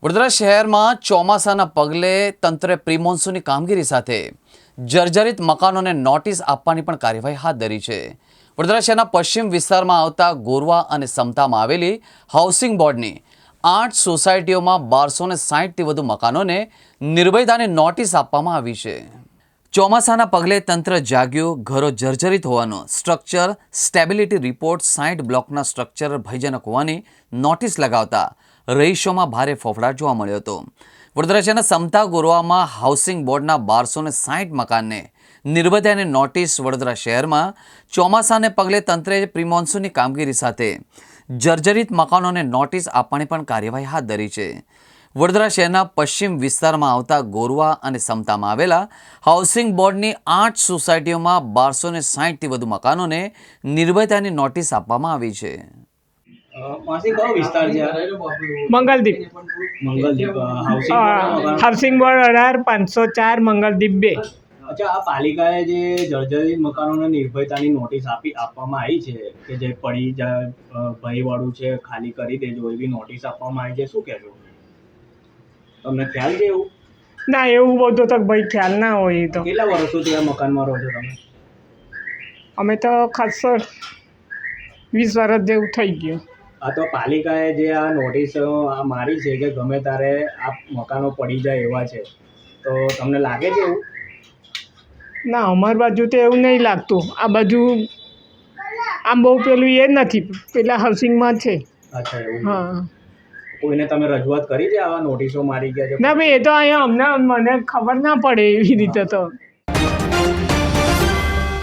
વડોદરા શહેરમાં ચોમાસાના પગલે તંત્રે પ્રી મોન્સૂનની કામગીરી સાથે જર્જરિત મકાનોને નોટિસ આપવાની પણ કાર્યવાહી હાથ ધરી છે। વડોદરા શહેરના પશ્ચિમ વિસ્તારમાં આવતા ગોરવા અને સમતામાં આવેલી હાઉસિંગ બોર્ડની 8 સોસાયટીઓમાં 1260થી વધુ મકાનોને નિર્ભયતાની નોટિસ આપવામાં આવી છે। ચોમાસાના પગલે તંત્ર જાગ્યું, ઘરો જર્જરિત હોવાનો સ્ટ્રક્ચર સ્ટેબિલિટી રિપોર્ટ 60 બ્લોકના સ્ટ્રક્ચર ભયજનક હોવાની નોટિસ લગાવતા રહીશોમાં ભારે ફફડાટ જોવા મળ્યો હતો। વડોદરા શહેરના સમતા ગોરવામાં હાઉસિંગ બોર્ડના 1260 મકાનને નિર્ભયતાની નોટિસ। વડોદરા શહેરમાં ચોમાસાને પગલે તંત્રે પ્રી મોન્સૂનની કામગીરી સાથે જર્જરિત મકાનોને નોટિસ આપવાની પણ કાર્યવાહી હાથ ધરી છે। વડોદરા શહેરના પશ્ચિમ વિસ્તારમાં આવતા ગોરવા અને સમતામાં આવેલા હાઉસિંગ બોર્ડની 8 સોસાયટીઓમાં 1260થી વધુ મકાનોને નિર્ભયતાની નોટિસ આપવામાં આવી છે। માસી કયો વિસ્તાર છે? Mangaldeep housing board 18504 Mangaldeep 2। અચ્છા, આ પાલિકાએ જે જર્જરિત મકાનોને નિર્ભયતાની નોટિસ આપવામાં આવી છે કે જે પડી જાય ભયવાળું છે, ખાલી કરી દેજો એવી નોટિસ આપવામાં આવી છે, શું કહેશો? તમને ખ્યાલ છે એવું? ના, એવું બધું તો ભાઈ ખ્યાલ ના હોય। તો કેટલા વર્ષોથી આ મકાનમાં રહો છો તમે? અમે તો ખાસ 20 વર્ષ જેવું થઈ ગયું। આ તો પાલિકાએ જે આ નોટિસ મારી છે કે ગમે ત્યારે આ મકાનો પડી જાય એવા છે, તો તમને લાગે છે એવું? ના, અમારી બાજુ તો એવું નહીં લાગતું। આ બાજુ આમ બહુ પેલું એ નથી, પેલા હાઉસિંગમાં છે। અચ્છા, એવું? હા। કોઈને તમે રજૂઆત કરી છે આવા નોટિસો મારી ગયા છે? ના ભાઈ, એ તો અહીંયા મને ખબર ના પડે એવી રીતે તો।